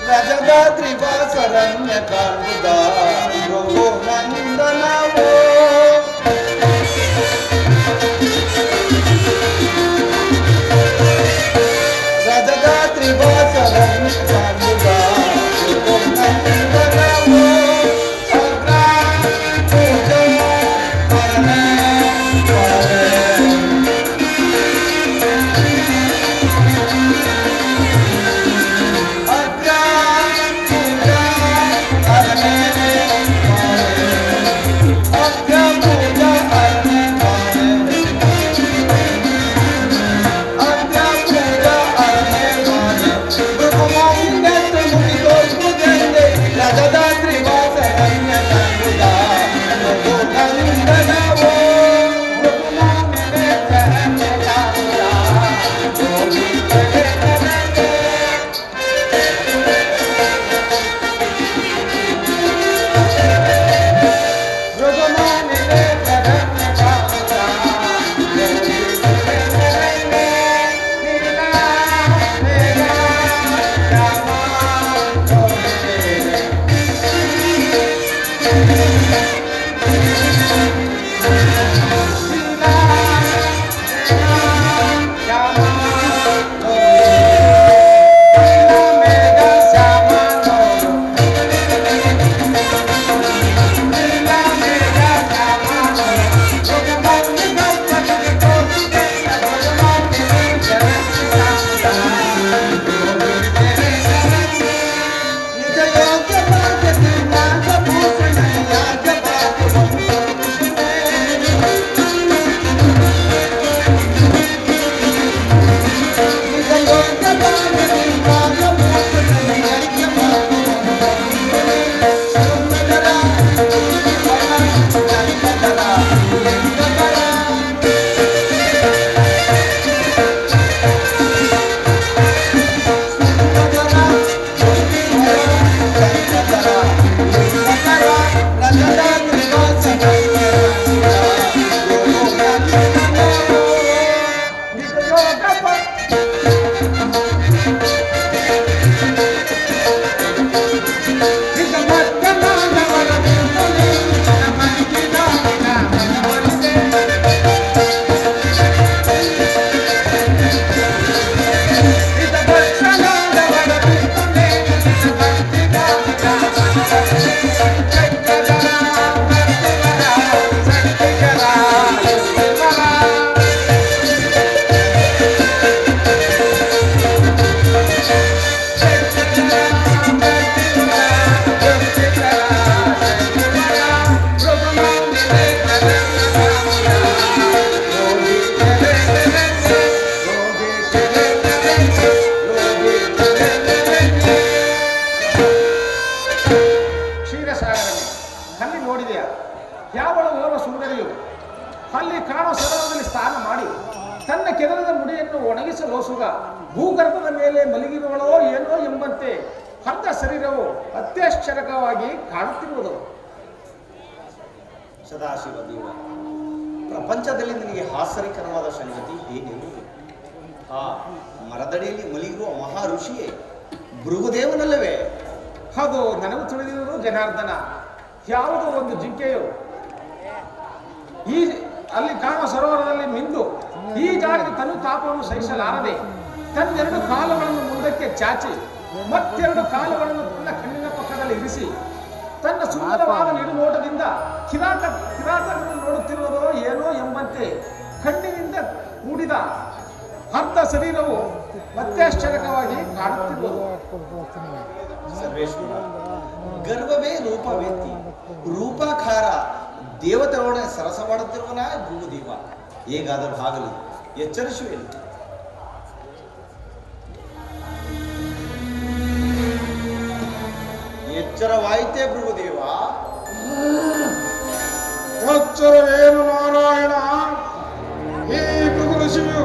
ರಜದಾದ್ರಿ ಬಾಸರಣ್ಯ ಕಾಂಬುದ ನಂದನವೋ ರಜದಾದ್ರಿ ಬಾಸರಣ್ಯ ಕಾಂಬುದ ನಂದನವೋ ಒಣಗಿಸಲೋಸುಗ ಭೂಗರ್ಭದ ಮೇಲೆ ಮಲಗಿರುವಳೋ ಏನೋ ಎಂಬಂತೆ ಅರ್ಧ ಶರೀರವು ಅತ್ಯಾಶ್ಚರ್ಯಕವಾಗಿ ಕಾಣುತ್ತಿರುವುದು. ಸದಾಶಿವ ದೇವ, ಪ್ರಪಂಚದಲ್ಲಿ ನಿನಗೆ ಹಾಸ್ಯಕರವಾದ ಸಂಗತಿ ಏನೆನ್ನುವುದು? ಆ ಮರದಡಿಯಲ್ಲಿ ಮಲಗಿರುವ ಮಹಾ ಋಷಿಯೇ ಭೃಗುದೇವನಲ್ಲವೇ? ಅದು ನನಗೂ ತಿಳಿದಿರುವುದು ಜನಾರ್ದನ. ಯಾವುದೋ ಒಂದು ಜಿಂಕೆಯು ಅಲ್ಲಿ ಕಾಣುವ ಸರೋವರದಲ್ಲಿ ಮಿಂದು ಈ ಜಾಗದ ತನ್ನ ತಾಪವನ್ನು ಸಹಿಸಲಾರದೆ ತನ್ನೆರಡು ಕಾಲುಗಳನ್ನು ಮುಂದಕ್ಕೆ ಚಾಚಿ ಮತ್ತೆರಡು ಕಾಲುಗಳನ್ನು ತನ್ನ ಕಣ್ಣಿನ ಪಕ್ಕದಲ್ಲಿ ಇರಿಸಿ ತನ್ನ ಸುಂದರವಾದ ನಿಡುನೋಟದಿಂದ ಕಿರಾತಗಳನ್ನು ನೋಡುತ್ತಿರುವುದೋ ಏನೋ ಎಂಬಂತೆ ಕಣ್ಣಿನಿಂದ ಕೂಡಿದ ಅರ್ಧ ಶರೀರವು ಅತ್ಯಾಶ್ಚರ್ಯಕವಾಗಿ ಕಾಣುತ್ತಿರುವುದು. ಸರ್ವೇಶ್ವರ, ಗರ್ವವೇ ರೂಪವೆತ್ತಿ ರೂಪಾಕಾರ ದೇವತೆಗಳೊಡನೆ ಸರಸ ಮಾಡುತ್ತಿರುವನ ಭೂದೇವ. ಹೇಗಾದರೂ ಆಗಲಿ, ಎಚ್ಚರಿಸುವೆ. ಎಚ್ಚರವಾಯಿತೇ ಭೃಗುದೇವ? ಎಚ್ಚರವೇನು ನಾರಾಯಣ? ಈ ಭೃಗು ಋಷಿಯು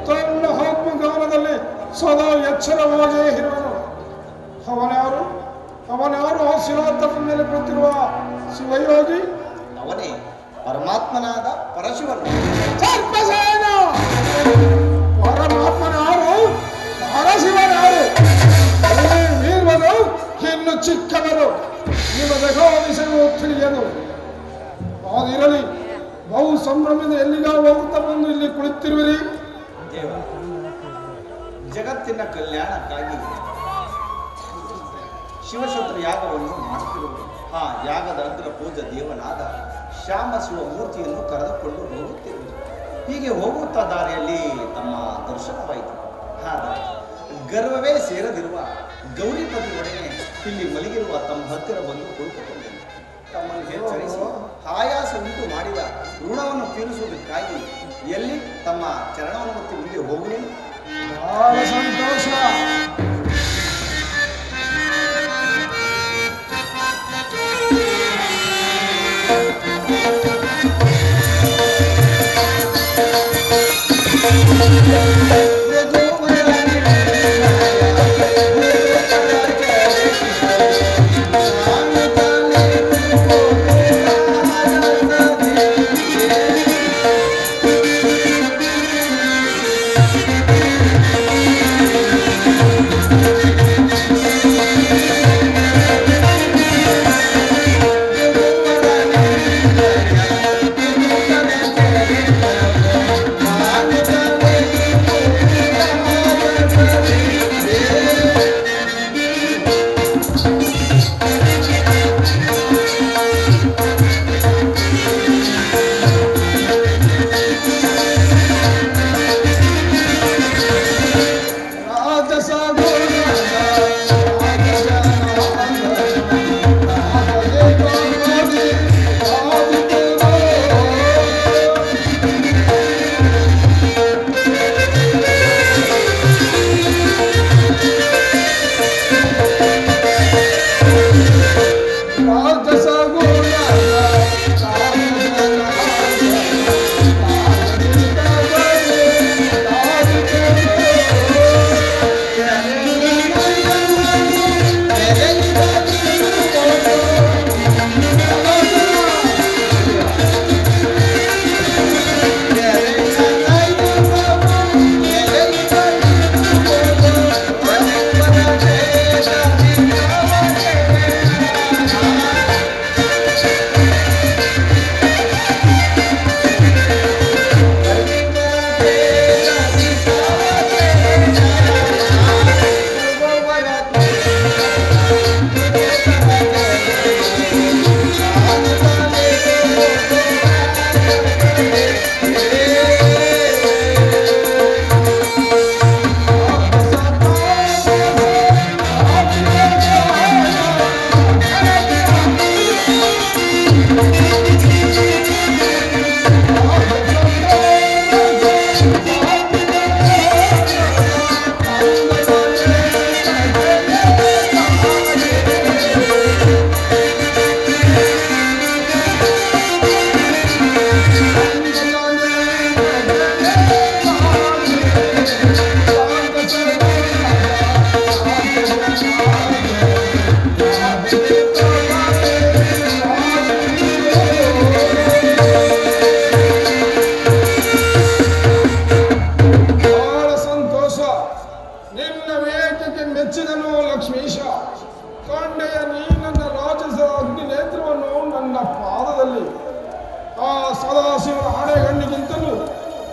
ತನ್ನ ಆತ್ಮಗಾನದಲ್ಲಿ ಸದಾ ಎಚ್ಚರವಾಗಿಯೇ ಇರುವನು. ಅವನ್ಯಾರು ಶಿಲಾತನ ಮೇಲೆ ಕುಳಿತಿರುವ ಶಿವಯೋಗಿ? ಅವನೇ ಪರಮಾತ್ಮನಾದ ಪರಶಿವನು. ಪರಮಾತ್ಮನಾರು ಪರಶಿವನಾರು ವೀರ್ವನು ತಿಳಿಯದು. ಅದಿರಲಿ, ಬಹು ಸಂಭ್ರಮದಿಂದ ಎಲ್ಲಿಗ ಹೋಗುತ್ತಾ ಬಂದು ಇಲ್ಲಿ ಕುಳಿತಿರುವಿರಿ? ದೇವ, ಜಗತ್ತಿನ ಕಲ್ಯಾಣಕ್ಕಾಗಿ ಶಿವಶತ್ರು ಯಾಗವನ್ನು ಮಾಡುತ್ತಿರುವುದು. ಆ ಯಾಗದ ಅಗ್ರ ಪೂಜಾ ದೇವನಾದ ಶ್ಯಾಮ ಶಿವ ಮೂರ್ತಿಯನ್ನು ಕರೆದುಕೊಂಡು ಹೋಗುತ್ತಿರುವುದು. ಹೀಗೆ ಹೋಗುತ್ತಾ ದಾರಿಯಲ್ಲಿ ತಮ್ಮ ದರ್ಶನವಾಯಿತು. ಆದರೆ ಗರ್ವವೇ ಸೇರದಿರುವ ಗೌರಿಪತಿ ಒಡನೆ ಇಲ್ಲಿ ಮಲಗಿರುವ ತಮ್ಮ ಹತ್ತಿರ ಬಂದು ಕುಳಿತುಕೊಂಡರು. ತಮ್ಮನ್ನು ಎಚ್ಚರಿಸಿ ಆಯಾಸ ಉಂಟು ಮಾಡಿದ ಋಣವನ್ನು ತೀರಿಸುವುದಕ್ಕಾಗಿ ಎಲ್ಲಿ ತಮ್ಮ ಚರಣವನ್ನು ಹೊತ್ತಿ ಮುಂದೆ ಹೋಗುವೆ. ಬಹಳ ಸಂತೋಷ.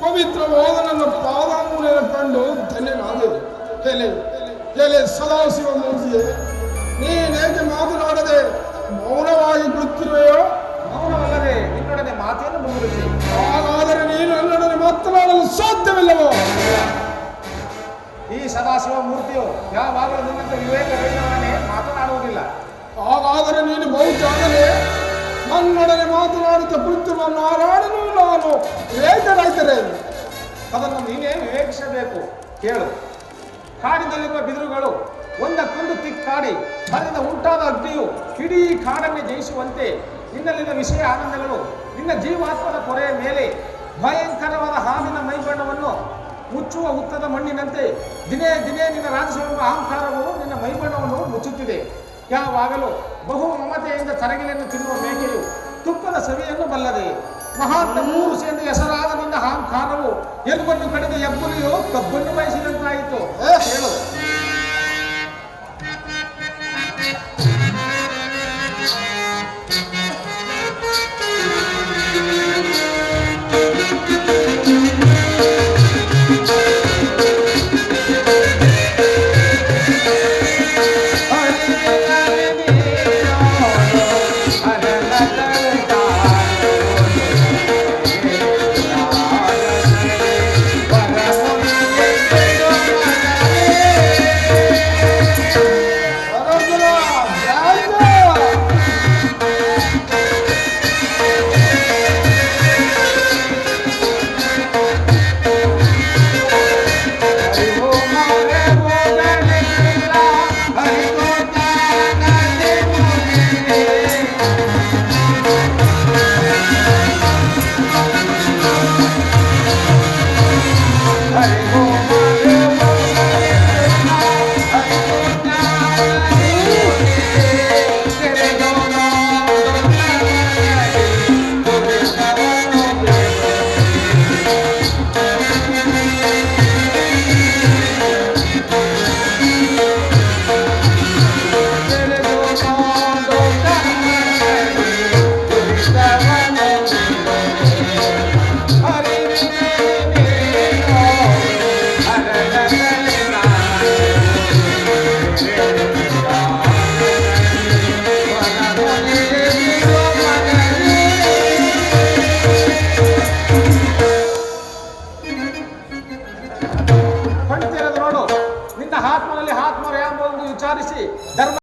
ಪವಿತ್ರವಾದ ನನ್ನ ಪಾದಾಂಗುಲಿಯನ್ನು ಕಂಡು ಧನ್ಯನಾದೆ. ಎಲೆ ಸದಾಶಿವ ಮೂರ್ತಿಯೇ, ನೀನೇಕೆ ಮಾತನಾಡದೆ ಮೌನವಾಗಿ ಕುಳಿತಿರುವೆಯೋ? ಮೌನವಲ್ಲದೆ ನಿನ್ನೊಡನೆ ಮಾತೇನು ಮುಂದುವರಿಸಿ. ಹಾಗಾದರೆ ನೀನು ನನ್ನೊಡನೆ ಮಾತನಾಡಲು ಸಾಧ್ಯವಿಲ್ಲವೋ? ಈ ಸದಾಶಿವ ಮೂರ್ತಿಯು ಯಾವಾಗಲೂ ನಿನ್ನಂತ ವಿವೇಕ ರಹಿತವನೇ ಮಾತನಾಡುವುದಿಲ್ಲ. ಹಾಗಾದರೆ ನೀನು ಬಹುಜಾಗಲೇ ನನ್ನೊಡನೆ ಮಾತನಾಡುತ್ತಾ ಕುಳಿತಿರುವ ನಾರಾಯಣನು ನಾನು ವೇದರಾಯ್ತರೆ. ಅದನ್ನು ನೀನೇ ವಿವೇಚಿಸಬೇಕು. ಕೇಳು, ಕಾಡಿನಲ್ಲಿರುವ ಬಿದಿರುಗಳು ಒಂದಕ್ಕೊಂದು ತಿಕ್ಕಾಡಿ ಅದರಿಂದ ಉಂಟಾದ ಅಗ್ನಿಯು ಇಡೀ ಕಾಡನ್ನೇ ಜಯಿಸುವಂತೆ ನಿನ್ನಲ್ಲಿನ ವಿಷಯ ಆನಂದಗಳು ನಿನ್ನ ಜೀವಾತ್ಮದ ಕೊರೆಯ ಮೇಲೆ ಭಯಂಕರವಾದ ಹಾವಿನ ಮೈಬಣ್ಣವನ್ನು ಮುಚ್ಚುವ ಹುತ್ತದ ಮಣ್ಣಿನಂತೆ ದಿನೇ ದಿನೇ ನಿನ್ನ ರಾಜಸವೆಂಬ ಅಹಂಕಾರವು ನಿನ್ನ ಮೈಬಣ್ಣವನ್ನು ಮುಚ್ಚುತ್ತಿದೆ. ಯಾವಾಗಲೂ ಬಹು ಮಮತೆಯಿಂದ ತರಗಿಲೆಯನ್ನು ತಿನ್ನುವ ಮೇಕೆಯು ತುಪ್ಪದ ಸವಿಯನ್ನು ಬಲ್ಲದೆ ಮಹಾತ್ಮ ಮೂರುಷ ಎಂದು ಹೆಸರಾದ ನಿನ್ನ ಅಹಂಕಾರವು ಎಲುಬನ್ನು ಕಡಿದ ಎಬ್ಬುಲಿಯು ಕಬ್ಬನ್ನು ಬಯಸಿದಂತಾಯಿತು. ಹೇಳು.